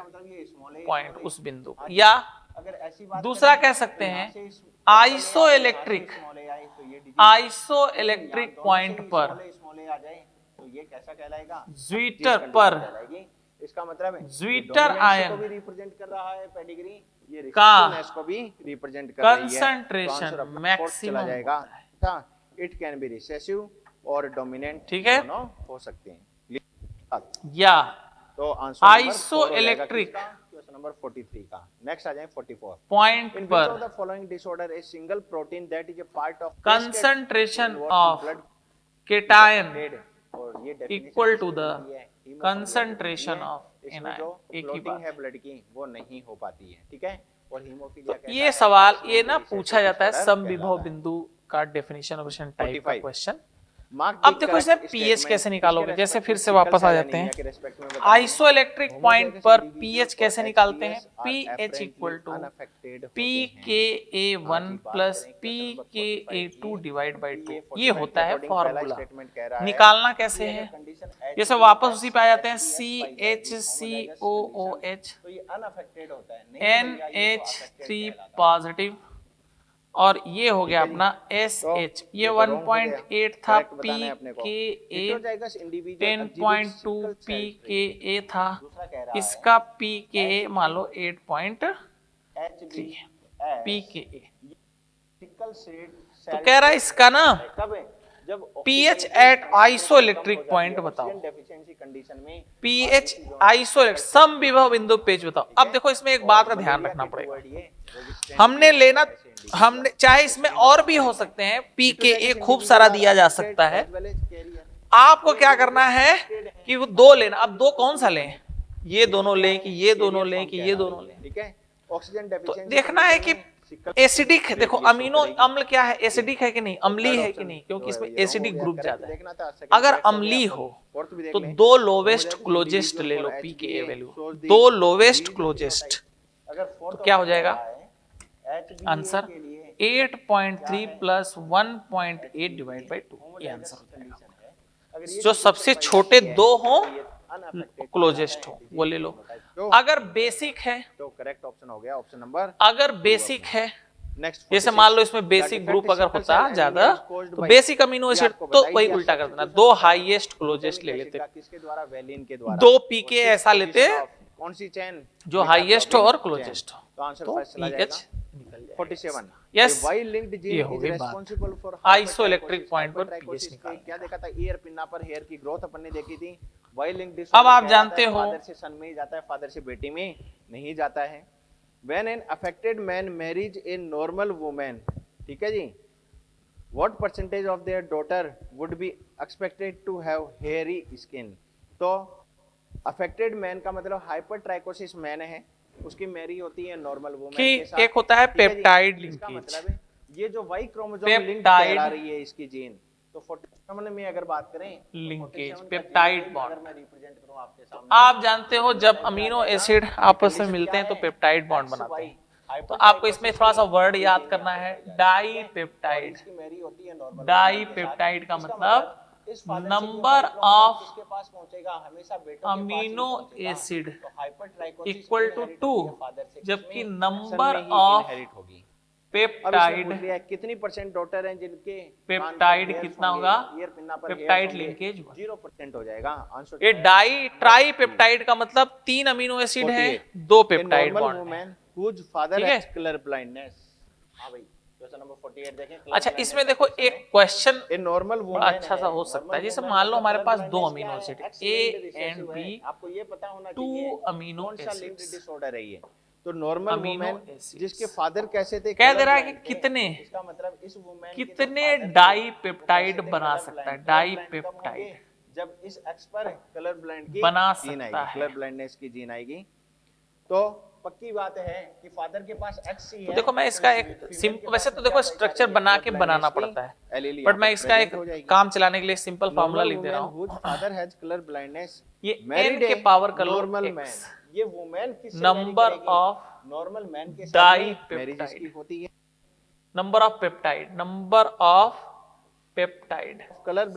पॉइंट उस बिंदु को, या अगर ऐसी बात दूसरा करें, कह सकते तो यहाँ हैं से इस- आइसोइलेक्ट्रिक, यहाँ से small a आए, तो ये digit- आइसोइलेक्ट्रिक यहाँ दोनों पॉइंट से ही पर small a आ जाए, तो ये कैसा कहलाएगा? ज्वीटर जिस पर condition कहलाएगी। इसका मतलब है ज्वीटर आयन को भी रिप्रेजेंट कर रहा है पेडिग्री, ये का रेसिस्टिवनेस को भी रिप्रेजेंट कर रही है। concentration तो आंसर maximum चला जाएगा। होता है। था इट कैन बी रिसेसिव और डोमिनेंट, ठीक है। दोनों हो सकते हैं। या तो आंसर आइसोइलेक्ट्रिक क्वेश्चन नंबर 43 का। नेक्स्ट आ जाए 44। पॉइंट In which पर of the following disorder a single protein that is a part of concentration involved in of blood cation affected? और ये definition equal to किसने the दी है? Hemoglobin concentration दी है। of इसमें anion। जो एक ही clotting बात है ब्लड की वो नहीं हो पाती है, ठीक है। और हीमोफीलिया तो ये सवाल ये ना पूछा जाता है समविभव बिंदु का डेफिनेशन क्वेश्चन टाइप का 45 क्वेश्चन। अब देखो इसमें पीएच कैसे निकालोगे, जैसे फिर से वापस आ जाते हैं आइसोइलेक्ट्रिक पॉइंट पर पीएच कैसे निकालते हैं? PH equal to pKa1 plus pKa2 divide by 2, ये होता है फॉर्मूला। निकालना कैसे है? जैसे वापस उसी पे आ जाते हैं CHCOOH तो ये अनअफेक्टेड होता है, NH3 पॉजिटिव, और ये हो गया अपना SH, ये 1.8 था, pKa 10.2 pKa था, इसका pKa मान लो 8.3 pKa। तो कह रहा है इसका ना pH एट आइसोइलेक्ट्रिक पॉइंट बताओ, डेफिशिएंसी कंडीशन में pH आइसोइलेक्ट समविभव बिंदु पेज बताओ। अब देखो इसमें एक बात का ध्यान रखना पड़ेगा, हमने चाहे इसमें और भी हो सकते हैं, pKa खूब सारा दिया जा सकता है। आपको क्या करना है कि वो दो लेना। अब दो कौन सा लें? ये दोनों लें कि ये दोनों लें कि ये दोनों लें? ठीक है। ऑक्सीजन तो देखना है कि एसिडिक है। देखो अमीनो अम्ल क्या है, एसिडिक है कि नहीं, अम्ली है कि नहीं, क्योंकि इसमें एसिडिक ग्रुप ज्यादा है। अगर अम्ली हो तो दो लोवेस्ट क्लोजेस्ट ले लो pKa वैल्यू, दो लोवेस्ट क्लोजेस्ट, तो क्या हो जाएगा आंसर 8.3 प्लस 1.8 डिवाइड बाई 2, ये आंसर हो जाएगा। जो सबसे छोटे दो हो क्लोजेस्ट हो वो ले लो। अगर बेसिक है तो करेक्ट ऑप्शन हो गया ऑप्शन नंबर। अगर बेसिक है नेक्स्ट जैसे मान लो इसमें बेसिक ग्रुप अगर होता ज्यादा तो बेसिक अमीनो एसिड, तो वही उल्टा कर देना, दो हाईएस्ट क्लोजेस्ट ले लेते, किसके द्वारा? वैलिन के द्वारा। दो पीके ऐसा लेते कौन सी चेन जो हाईएस्ट हो और क्लोजेस्ट हो, तो आंसर तो फर्स्ट चला पीएच जाएगा। निकल जाएगा। 47 यस, वाई लिंक्ड ये जीन हो इज गई बात। रिस्पांसिबल फॉर आइसोइलेक्ट्रिक पॉइंट पर पीएच निकालना। क्या देखा था? ईयर पिन्ना पर हेयर की ग्रोथ अपन ने देखी थी। वाई लिंक्ड अब आप जानते हो फादर से सन में ही जाता है, फादर से बेटी में नहीं जाता है। When an affected man marriage a normal women, ठीक है जी, what percentage of their daughter would be expected to have hairy skin? तो अफेक्टेड मैन का मतलब हाइपरट्राइकोसिस मैन है, उसकी मैरी होती है नॉर्मल वुमेन के साथ। एक होता है ठीक है जी? पेप्टाइड इसका लिंकेज, मतलब है ये जो वाई क्रोमोसोम लिंक पेप्टाइड करा रही है इसकी जीन, तो 47 में अगर बात करें लिंकेज 47 का पेप्टाइड जीन बॉन्ड। अगर मैं रिप्रेजेंट करूं आपके सामने, आप जानते हो जब अमीनो एसिड आपस में मिलते हैं तो पेप्टाइड बॉन्ड बनाते हैं। तो आपको इसमें थोड़ा सा वर्ड याद करना है, डाईपेप्टाइड। इसकी मैरी होती है नॉर्मल। डाईपेप्टाइड का मतलब नंबर ऑफ किसके पास पहुंचेगा? हमेशा बेटों अमीनो एसिड तो हाइपरट्राइकोसिस इक्वल टू 2, जबकि नंबर ऑफ इनहेरिट होगी। पेप्टाइड, कितनी परसेंट डॉटर हैं जिनके पेप्टाइड कितना होगा? पेप्टाइड लिंकेज 0% हो जाएगा आंसर। ये डाई ट्राई पेप्टाइड का मतलब 3 अमीनो एसिड है, 2 पेप्टाइड बॉन्ड है। whose father ठीक है? has color blindness। हाँ भाई, क्वेश्चन नंबर 48 देखें। अच्छा, इसमें देखो एक क्वेश्चन ए नॉर्मल बड़ा अच्छा सा हो सकता है। जैसे मान लो हमारे पास 2 amino acid A and B, आपको ये पता होना 2 चाहिए अमीनो कौन सा लिंक्ड एसिड्स। डिसऑर्डर है ये। तो नॉर्मल अमीनो वुमेन एसिड्स। जिसके फादर कैसे थे, कह दे रहा है colorblind कि थे, कितने इसका मतलब इस वुमेन कितने डाईपेप्टाइड बना सकता है, डाईपेप्टाइड जब इस एक्स पर कलर ब्लाइंड की बना जीन सकता आएगी, है। कलर ब्लाइंडनेस की जीन आएगी। तो पक्की बात है कि फादर के पास एक्स ही है। तो देखो मैं इसका एक वैसे तो देखो स्ट्रक्चर बना के बनाना पड़ता है, बट मैं इसका एक काम चलाने के लिए सिंपल फार्मूला लिख दे रहा हूँ। फादर हैज कलर ब्लाइंडनेस, ये n के पावर कर लो नॉर्मल मैन, x, ये वुमेन किससे नंबर ऑफ नॉर्मल मैन के साथ डाईपेप्टाइड, मैरिज इसकी होती है। Number of peptide, number of peptide. Colour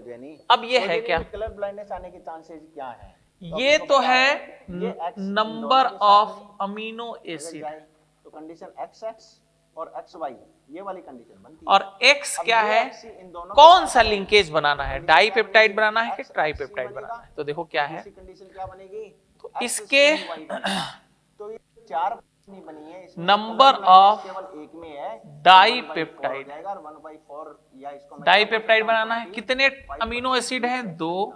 यानी अब ये है क्या? कलर ब्लाइंडनेस आने के चांसेस क्या है? ये तो है नंबर ऑफ अमीनो एसिड, तो कंडीशन XX और XY ये वाली कंडीशन बनती है। और X अब क्या ये है, X इन दोनों कौन के सा साथ लिंकेज बनाना है, डाई पेप्टाइड बनाना है कि ट्राई पेप्टाइड बनेगा। बनाना है। तो देखो क्या है, दूसरी कंडीशन क्या बनेगी, तो X इसके C Y बनेगा। तो ये 4 नहीं बनी है, इसमें नंबर कलर ब्लाइंडनेस ऑफ केवल एक में है, डाई 1/4 पेप्टाइड, हो जाएगा और 1/4 या इसको मैं डाई क्या बोल पेप्टाइड सकता हूं, बनाना है। 20 कितने 5% अमीनो एसिड हैं, 2।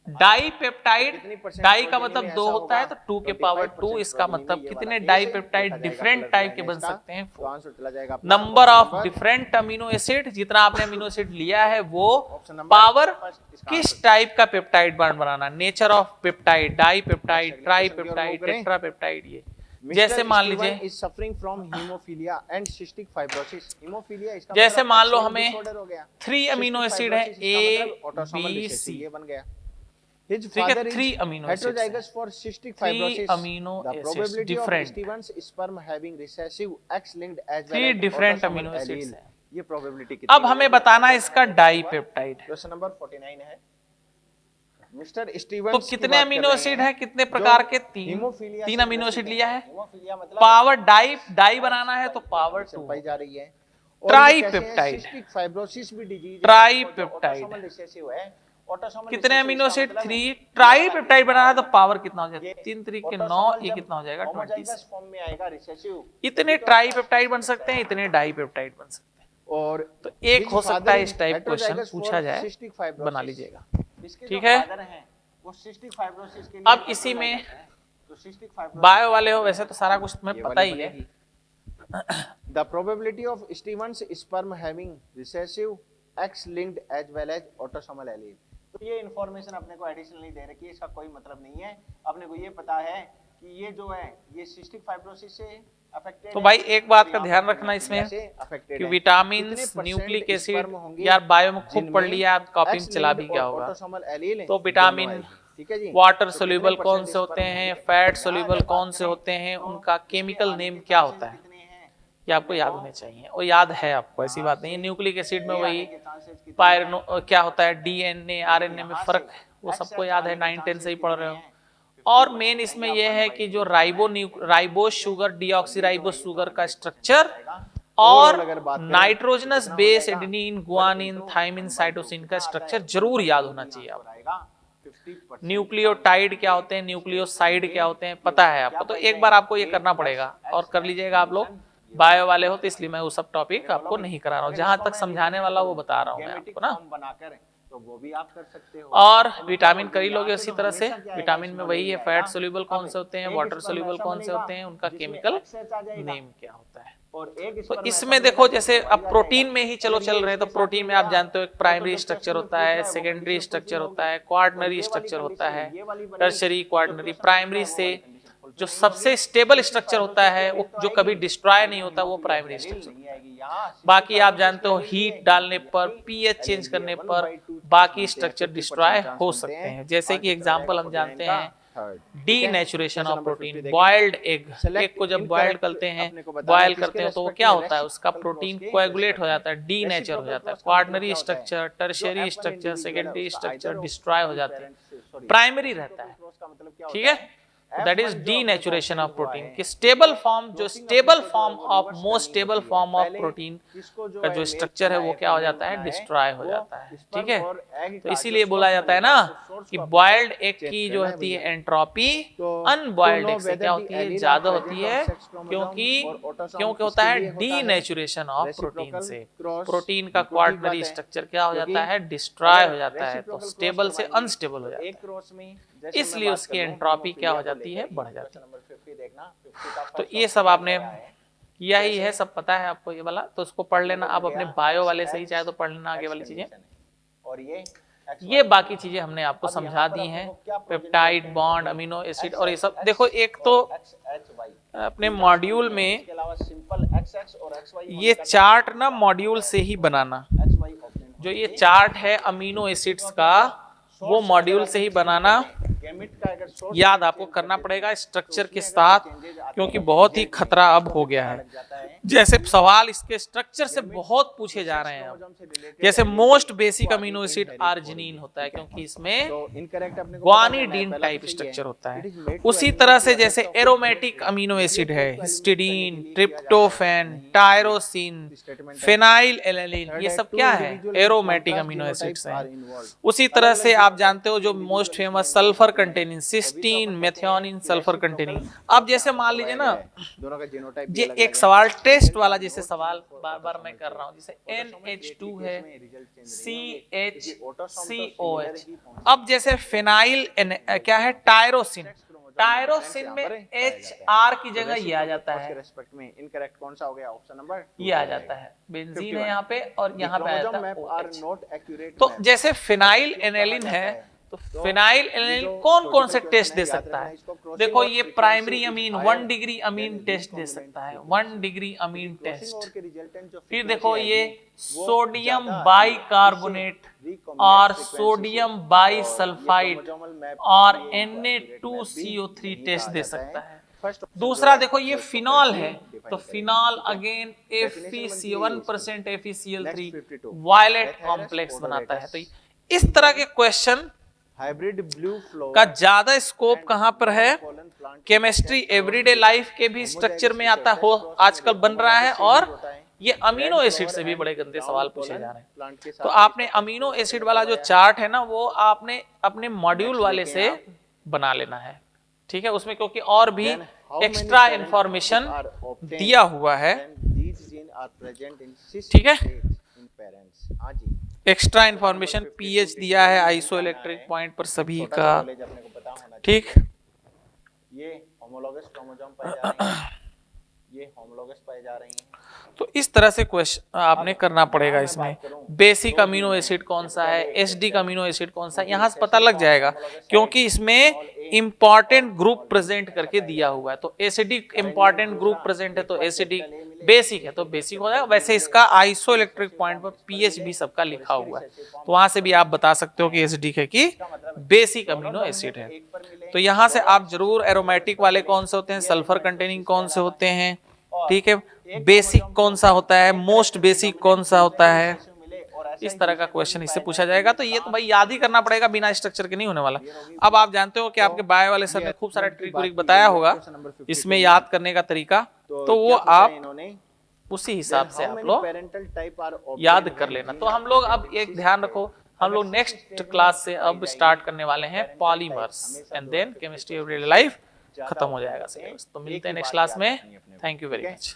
कितनी डाई पेप्टाइड, percent डाई का प्रोटीन मतलब में 2 ऐसा होता है होगा, तो 2 के पावर 2, 25% इसका प्रोटीन में मतलब ये कितने वाला डाई केस है, पेप्टाइड देखा जाएगा डिफरेंट कलर टाइप के ब्लाइंडनेस बन का। सकते हैं, तो 4। आंसर चला जाएगा अपना number option of number different amino acid, जितना आपने अमीनो एसिड लिया है वो ऑप्शन नंबर पावर फर्स्ट इसका किस आंसर। टाइप का पेप्टाइड बॉन्ड बनाना, nature of peptide, dipeptide, अगले ट्राई क्वेश्चन की ओर पेप्टाइड, मूव करें। Tetrapeptide. ये मिस्टर जैसे मान स्टीवन लीजिए, is suffering from haemophilia and cystic fibrosis. Haemophilia इसका जैसे मतलब मान लो एक्सियल हमें डिसऑर्डर हो गया। 3 अमीनो Cystic एसिड है, fibrosis इसका मतलब A, autosomal B, recessive, C। ये बन गया। His ठीक है, father is 3 amino acid heterozygous for cystic 3 fibrosis. amino The acids, probability of different। Steven's sperm having recessive X-linked as well 3 as different autosomal amino acids allele। हैं। ये probability कितनी अब हमें बताना है इसका डाई पेप्टाइड। क्वेश्चन नंबर 49 है। Mister तो स्टीवंस कितने अमीनो एसिड हैं, कितने प्रकार के, 3। हीमोफीलिया 3 से अमीनो एसिड ग्रसित लिया है। हीमोफीलिया मतलब पावर डाई बनाना है तो पावर 2 पाई जा रही है। ट्राइपेप्टाइड, सिस्टिक फाइब्रोसिस भी डिजीज है, ट्राइपेप्टाइड। ऑटोसोमल रिसेसिव है। ऑटोसोमल कितने रिसेसिव अमीनो इसका एसिड, मतलब 3। ट्राइपेप्टाइड बनाना है तो पावर कितना हो जाएगा, 3 3 के 9, ये कितना हो जाएगा, 20। होमोजाइगस फॉर्म में आएगा रिसेसिव। इतने ट्राइपेप्टाइड बन सकते हैं, इतने डाइपेप्टाइड बन सकते हैं। और तो एक हो सकता है इस टाइप क्वेश्चन पूछा जाए, बना लीजिएगा। ठीक है, वो सिस्टिक फाइब्रोसिस के लिए अब इसी में बायो वाले हो, वैसे तो सारा कुछ तुम्हें पता ही है। The probability of Steven's sperm having recessive X-linked as well as autosomal allele। तो ये इंफॉर्मेशन अपने को एडिशनली दे रखी है, इसका कोई मतलब नहीं है। अपने को ये पता है कि ये जो है ये सिस्टिक फाइब्रोसिस से अफेक्टेड। तो भाई एक बात का ध्यान रखना इसमें कि विटामिन, न्यूक्लिक एसिड, यार बायो में खूब पढ़ लिया, आप कॉपी में चला भी क्या होगा। तो विटामिन वाटर सोल्यूबल कौन से होते हैं, फैट सोल्यूबल कौन से होते हैं, उनका केमिकल नेम क्या होता है, ये आपको याद होने चाहिए। और याद है आपको, ऐसी बात नहीं है। न्यूक्लिक एसिड में वही पायरनो क्या होता है, डीएनए आरएनए में फर्क, वो सबको याद है, 9 10 से ही पढ़ रहे हो। और मेन इसमें यह है कि जो राइबोस शुगर, डीऑक्सीराइबोस शुगर का स्ट्रक्चर और nitrogenous base adenine, guanine, thymine, cytosine का स्ट्रक्चर जरूर याद होना चाहिए आपको। न्यूक्लियोटाइड क्या होते हैं, न्यूक्लियोसाइड क्या होते हैं, पता है आपको। तो एक बार आपको ये करना पड़ेगा और कर लीजिएगा। आप लोग बायो वाले हो तो इसलिए मैं वो सब टॉपिक आपको नहीं करा रहा हूँ, जहां तक समझाने वाला वो बता रहा हूँ मैं आपको ना। तो वो भी आप कर सकते हो। और विटामिन कर ही लोगे उसी तरह से। विटामिन में वही है, फैट सोल्यूबल कौन से होते हैं, वाटर सोल्यूबल कौन से होते हैं, उनका केमिकल नेम क्या होता है। तो इसमें देखो, जैसे अब प्रोटीन में ही चलो चल रहे हैं, तो प्रोटीन में आप जानते हो एक प्राइमरी स्ट्रक्चर होता है, सेकेंडरी स्ट्रक्चर होता है, क्वार्टनरी स्ट्रक्चर होता है, टर्शरी, क्वार्टनरी। प्राइमरी से जो सबसे स्टेबल स्ट्रक्चर होता है, वो जो कभी डिस्ट्रॉय नहीं होता, वो प्राइमरी स्ट्रक्चर। बाकी आप जानते हो हीट डालने पर, पीएच चेंज करने पर बाकी स्ट्रक्चर डिस्ट्रॉय हो सकते हैं। जैसे कि एग्जांपल हम जानते हैं denaturation of protein, boiled egg को जब बॉइल्ड करते हैं, बॉयल करते हैं तो वो क्या होता है, उसका प्रोटीन कोएगुलेट हो जाता है, डीनेचर हो जाता है। Quaternary structure, tertiary structure, secondary structure destroy हो जाते हैं, प्राइमरी रहता है। ठीक है, that is denaturation of protein की स्टेबल फॉर्म, जो stable form of most stable form of protein का जो स्ट्रक्चर है वो क्या हो जाता है, डिस्ट्रॉय हो जाता है। ठीक है, तो इसीलिए बोला जाता है ना कि बॉइल्ड एग की जो होती है एंट्रोपी अनबॉइल्ड एग से क्या होती है, ज्यादा होती है, क्योंकि होता है डीनेचुरेशन ऑफ प्रोटीन से। प्रोटीन का क्वार्टनरी स्ट्रक्चर क्या हो जाता है, डिस्ट्रॉय हो जाता है, तो स्टेबल से अनस्टेबल हो जाता है, इसलिए उसकी एंट्रोपी क्या हो जाती है, बढ़ जाती है। तो ये सब आपने किया ही है, सब पता है आपको ये वाला, तो उसको पढ़ लेना। आप अपने बायो वाले से ही चाहे तो पढ़ लेना आगे वाली चीजें। और ये बाकी चीजें हमने आपको समझा दी हैं, पेप्टाइड बॉन्ड, अमीनो एसिड और ये सब। देखो एक तो अपने मॉड्यूल में ये चार्ट ना मॉड्यूल से ही बनाना, जो ये चार्ट है अमीनो एसिड्स का वो मॉड्यूल से ही बनाना। याद आपको करना पड़ेगा स्ट्रक्चर के साथ, क्योंकि बहुत ही खतरा अब हो गया है। जैसे सवाल इसके स्ट्रक्चर से बहुत पूछे जा रहे हैं अब। जैसे most basic amino acid arginine होता है, क्योंकि इसमें ग्वानिडीन टाइप स्ट्रक्चर होता है। उसी तरह से जैसे एरोमेटिक अमीनो एसिड है, histidine, tryptophan, tyrosine, phenyl alanine, ये सब क्या है? एरोमेटिक अमीनो एसिड्स हैं। उसी तरह से आप जानते हो जो most famous sulphur containing, cysteine, methionine, sulphur containing. अब जैसे मान लीजिए ना, ये एक सवाल टेस्ट वाला जैसे सवाल बार बार मैं कर रहा हूं, जैसे NH2 है, CHCOH। अब जैसे फेनाइल क्या है? टायरोसिन। टायरोसिन में HR की जगह ये आ जाता है, रेस्पेक्ट में इनकरेक्ट कौन सा हो गया? ऑप्शन नंबर ये आ जाता है, बेंजीन है यहाँ पे और यहाँ पे आ जाता है OH। OH। तो जैसे फिनाइल एनेलिन है, तो फिनाइल एनेलिन कौन कौन से टेस्ट दे सकता है? देखो ये primary amine 1 degree amine test दे सकता है, 1 डिग्री अमीन टेस्ट। फिर देखो ये सोडियम बाइकार्बोनेट और सोडियम बाइसल्फाइड और Na2CO3 टेस्ट दे सकता है। दूसरा देखो ये फिनॉल है, तो phenol again FeC1% FeCl3 violet complex बनाता है। तो इस तरह के क्वेश्चन हाइब्रिड ब्लू फ्लो का ज्यादा स्कोप कहां पर है? केमिस्ट्री एवरीडे लाइफ के भी स्ट्रक्चर में आता हो, आजकल बन रहा है, और ये अमीनो एसिड से भी बड़े गंदे सवाल पूछे जा रहे हैं। तो आपने अमीनो एसिड वाला जो चार्ट है ना, वो आपने अपने मॉड्यूल वाले से बना लेना है, ठीक है? उसमें क्योंकि और भी एक्स्ट्रा इंफॉर्मेशन दिया हुआ है, ठीक है? एक्स्ट्रा इंफॉर्मेशन पीएच दिया है आइसो इलेक्ट्रिक पॉइंट पर सभी का, ठीक? ये होमोलॉगस क्रोमोसोम पाए जा रहे हैं, ये होमोलॉगस पाए जा रहे हैं। तो इस तरह से क्वेश्चन आपने करना पड़ेगा। इसमें बेसिक अमीनो एसिड कौन सा है, एसिडिक अमीनो एसिड कौन सा है, यहाँ से पता लग जाएगा, क्योंकि इसमें इंपॉर्टेंट ग्रुप प्रेजेंट करके दिया हुआ है। तो एसिडिक इंपॉर्टेंट ग्रुप प्रेजेंट है तो एसिडिक, बेसिक है तो बेसिक हो जाएगा। वैसे इसका आइसो इलेक्ट्रिक पॉइंट पर पीएच भी सबका लिखा हुआ है, तो वहां से भी आप बता सकते हो कि एसिडिक है कि बेसिक अमीनो एसिड है। तो यहाँ से आप जरूर एरोमेटिक वाले कौन से होते हैं, सल्फर कंटेनिंग कौन से होते हैं, ठीक है, बेसिक कौन सा होता है, मोस्ट बेसिक कौन सा होता है, इस तरह का क्वेश्चन इससे पूछा जाएगा। तो ये तो भाई याद ही करना पड़ेगा, बिना स्ट्रक्चर के नहीं होने वाला। अब आप जानते हो कि आपके बायो वाले सर ने खूब सारा ट्रिक व्रिक बताया होगा इसमें याद करने का तरीका, तो वो आप उसी हिसाब से आप लोग याद कर लेना। तो हम लोग अब एक ध्यान रखो, हम लोग नेक्स्ट क्लास से अब स्टार्ट करने वाले हैं polymers, and then chemistry everyday life खत्म हो जाएगा सिलेबस। तो मिलते हैं नेक्स्ट क्लास में। Thank you very much.